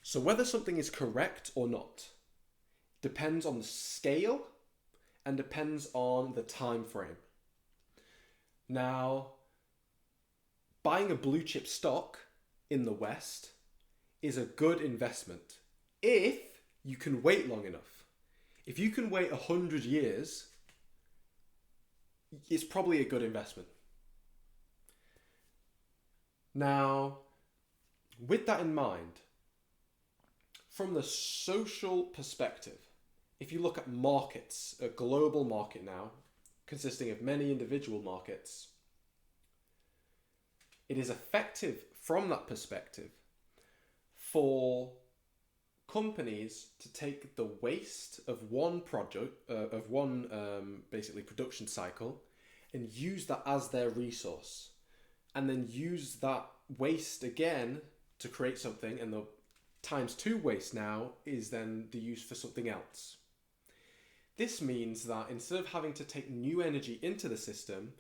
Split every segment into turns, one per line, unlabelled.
So whether something is correct or not depends on the scale and depends on the time frame. Now, buying a blue chip stock in the West is a good investment if you can wait long enough. If you can wait 100 years, it's probably a good investment. Now, with that in mind, from the social perspective, if you look at markets, a global market now, consisting of many individual markets, it is effective from that perspective for companies to take the waste of one project, basically production cycle, and use that as their resource, and then use that waste again to create something, and the times two waste now is then the use for something else. This means that instead of having to take new energy into the system,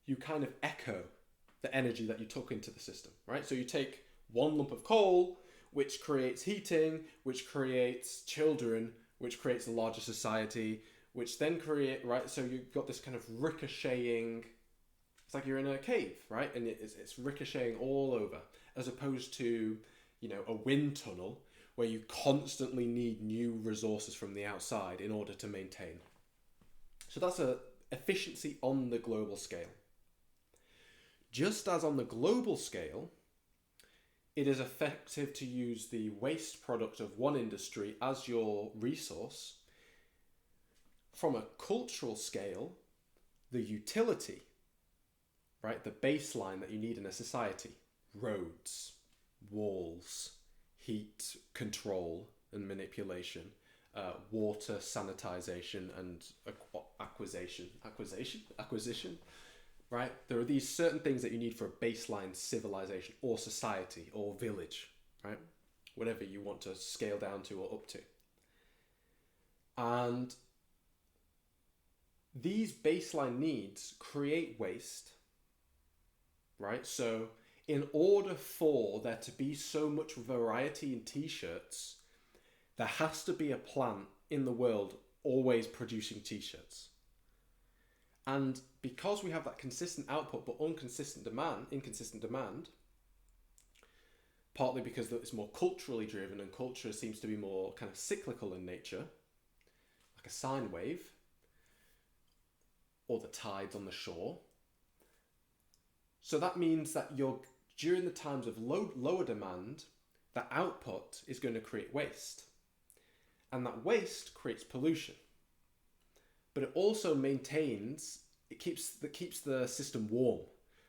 you kind of echo the energy that you took into the system, right? So you take one lump of coal, which creates heating, which creates children, which creates a larger society, which then create, right? So you've got this kind of ricocheting, it's like you're in a cave, right? And it's ricocheting all over, as opposed to, a wind tunnel where you constantly need new resources from the outside in order to maintain. So that's a efficiency on the global scale. Just as on the global scale, it is effective to use the waste product of one industry as your resource. From a cultural scale, the utility, right, the baseline that you need in a society, roads, walls, heat control and manipulation, water sanitization and acquisition, right? There are these certain things that you need for a baseline civilization or society or village, right? Whatever you want to scale down to or up to. And these baseline needs create waste, right? So in order for there to be so much variety in t-shirts, there has to be a plant in the world always producing t-shirts. And because we have that consistent output but inconsistent demand, partly because it's more culturally driven and culture seems to be more kind of cyclical in nature, like a sine wave, or the tides on the shore. So that means that during the times of lower demand, that output is going to create waste. And that waste creates pollution. But it also keeps the system warm,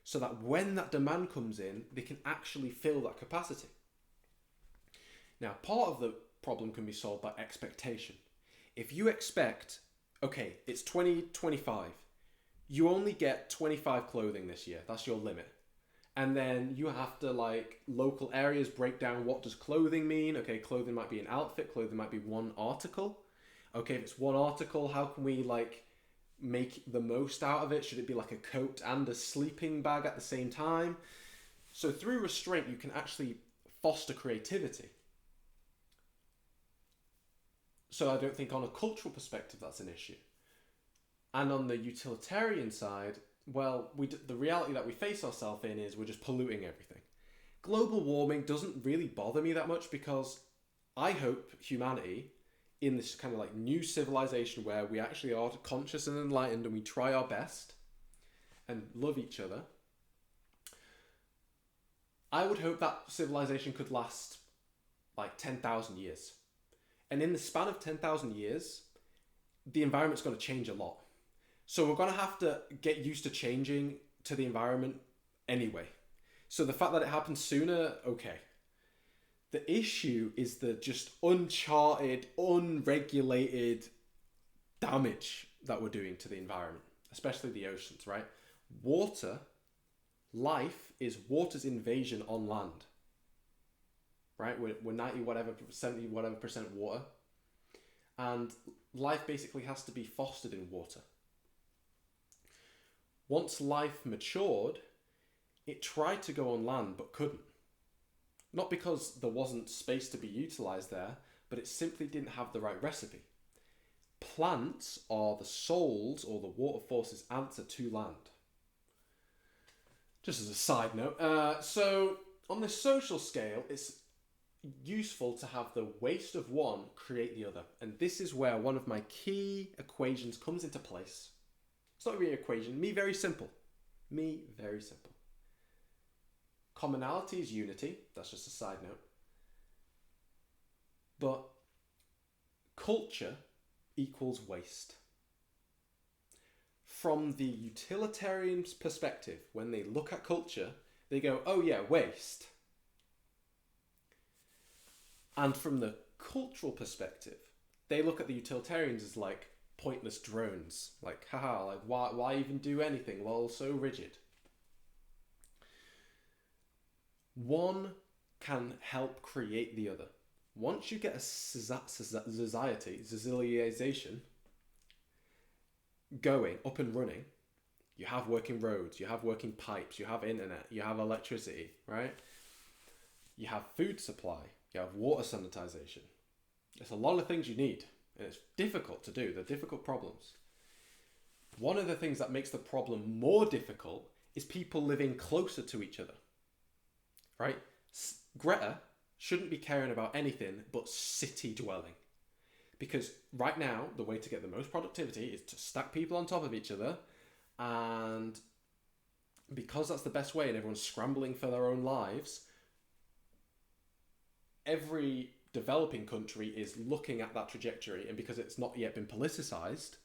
so that when that demand comes in, they can actually fill that capacity. Now, part of the problem can be solved by expectation. If you expect, okay, it's 2025, you only get 25 clothing this year, that's your limit. And then you have to, local areas break down what does clothing mean. Okay, clothing might be an outfit, clothing might be one article. Okay, if it's one article, how can we make the most out of it? Should it be like a coat and a sleeping bag at the same time? So through restraint, you can actually foster creativity. So I don't think on a cultural perspective that's an issue. And on the utilitarian side, well, the reality that we face ourselves in is we're just polluting everything. Global warming doesn't really bother me that much because I hope humanity, in this kind of new civilization where we actually are conscious and enlightened and we try our best and love each other, I would hope that civilization could last 10,000 years. And in the span of 10,000 years, the environment's going to change a lot. So we're going to have to get used to changing to the environment anyway. So the fact that it happens sooner, okay. The issue is the just uncharted, unregulated damage that we're doing to the environment, especially the oceans, right? Life is water's invasion on land, right? We're 70 whatever percent water. And life basically has to be fostered in water. Once life matured, it tried to go on land but couldn't. Not because there wasn't space to be utilized there, but it simply didn't have the right recipe. Plants are the soul's or the water force's answer to land. Just as a side note. So on the social scale, it's useful to have the waste of one create the other. And this is where one of my key equations comes into place. It's not really an equation. Me, very simple. Commonality is unity. That's just a side note. But culture equals waste. From the utilitarian's perspective, when they look at culture, they go, oh yeah, waste. And from the cultural perspective, they look at the utilitarians as like pointless drones. Like, haha, like why even do anything? Well, so rigid. One can help create the other. Once you get a socialization going, up and running, you have working roads, you have working pipes, you have internet, you have electricity, right? You have food supply, you have water sanitization. There's a lot of things you need, and it's difficult to do. They're difficult problems. One of the things that makes the problem more difficult is people living closer to each other, right? Greta shouldn't be caring about anything but city dwelling. Because right now, the way to get the most productivity is to stack people on top of each other. And because that's the best way and everyone's scrambling for their own lives, every developing country is looking at that trajectory. And because it's not yet been politicized,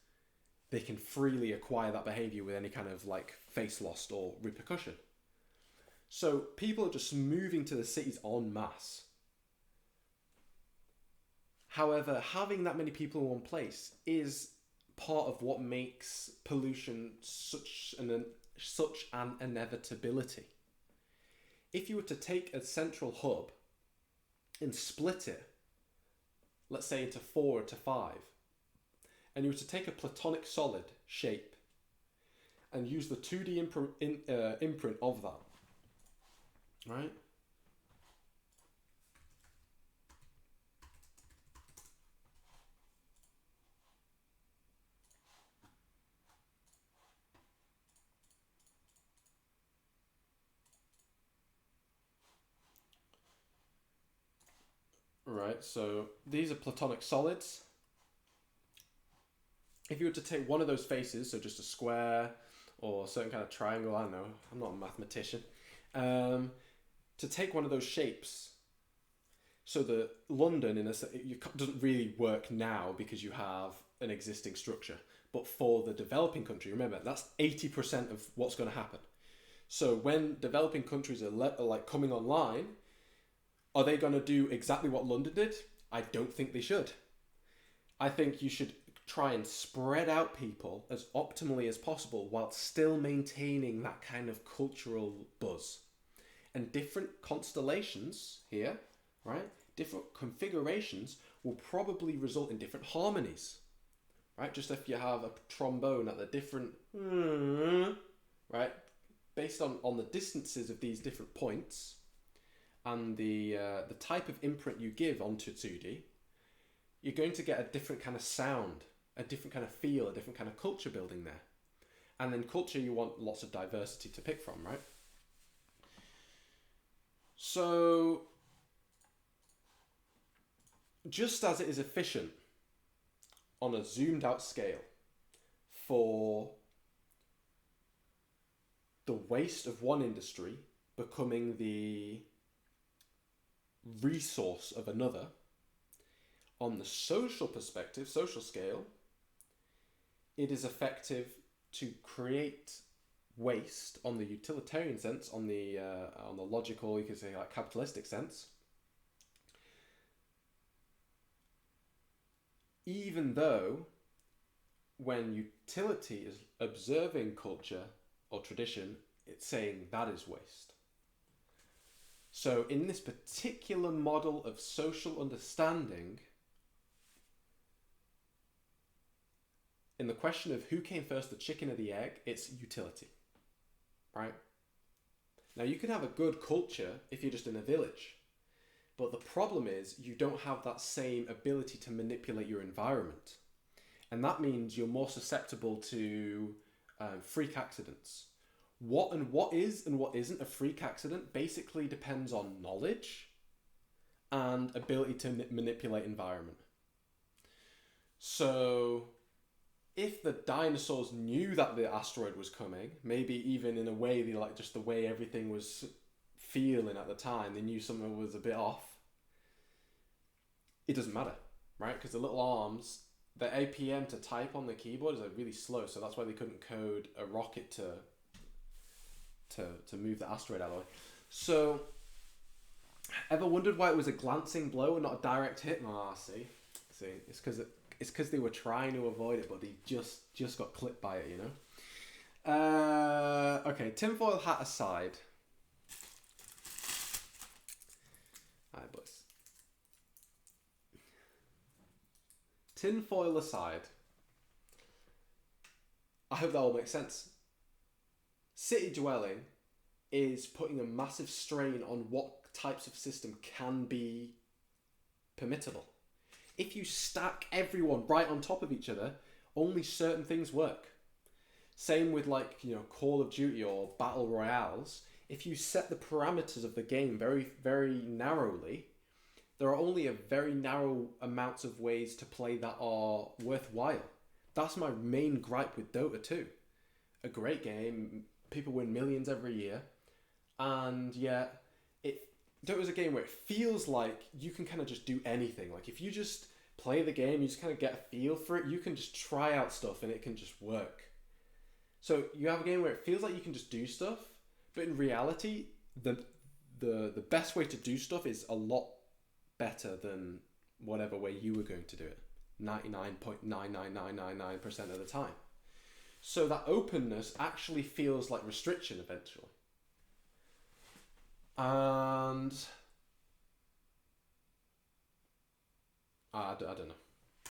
they can freely acquire that behavior with any kind of like face loss or repercussion. So people are just moving to the cities en masse. However, having that many people in one place is part of what makes pollution such an inevitability. If you were to take a central hub and split it, let's say into 4 or to 5, and you were to take a platonic solid shape and use the 2D imprint of that, right? Right, so these are platonic solids. If you were to take one of those faces, so just a square or a certain kind of triangle, I don't know, I'm not a mathematician, to take one of those shapes, so the London doesn't really work now because you have an existing structure, but for the developing country, remember, that's 80% of what's going to happen. So when developing countries are like coming online, are they going to do exactly what London did? I don't think they should. I think you should try and spread out people as optimally as possible while still maintaining that kind of cultural buzz. And different constellations here, right? Different configurations will probably result in different harmonies, right? Just if you have a trombone at the different, right? Based on the distances of these different points, and the type of imprint you give onto 2D, you're going to get a different kind of sound, a different kind of feel, a different kind of culture building there. And then culture, you want lots of diversity to pick from, right? So, just as it is efficient on a zoomed out scale for the waste of one industry becoming the resource of another, on the social perspective, social scale, it is effective to create waste on the utilitarian sense, on the logical, you could say like capitalistic sense, even though when utility is observing culture or tradition, it's saying that is waste. So in this particular model of social understanding, in the question of who came first, the chicken or the egg, it's utility, right? Now you can have a good culture if you're just in a village, But the problem is you don't have that same ability to manipulate your environment. And that means you're more susceptible to freak accidents. What is and what isn't a freak accident basically depends on knowledge and ability to manipulate environment. So if the dinosaurs knew that the asteroid was coming, maybe even in a way they like just the way everything was feeling at the time, they knew something was a bit off. It doesn't matter, right? Because the little arms, the APM to type on the keyboard is like really slow, so that's why they couldn't code a rocket to move the asteroid out of the way. So, ever wondered why it was a glancing blow and not a direct hit? Ah, see, it's because they were trying to avoid it, but they just got clipped by it, you know. Okay, tinfoil hat aside. Alright, boys. Tinfoil aside, I hope that all makes sense. City dwelling is putting a massive strain on what types of system can be permittable. If you stack everyone right on top of each other, only certain things work. Same with like, you know, Call of Duty or Battle Royales. If you set the parameters of the game very, very narrowly, there are only a very narrow amounts of ways to play that are worthwhile. That's my main gripe with Dota 2. A great game, people win millions every year, and yet Dota's a game where it feels like you can kind of just do anything. Like if you just play the game, you just kind of get a feel for it, you can just try out stuff and it can just work. So you have a game where it feels like you can just do stuff, but in reality, the best way to do stuff is a lot better than whatever way you were going to do it 99.99999% of the time. So that openness actually feels like restriction eventually. And I don't know.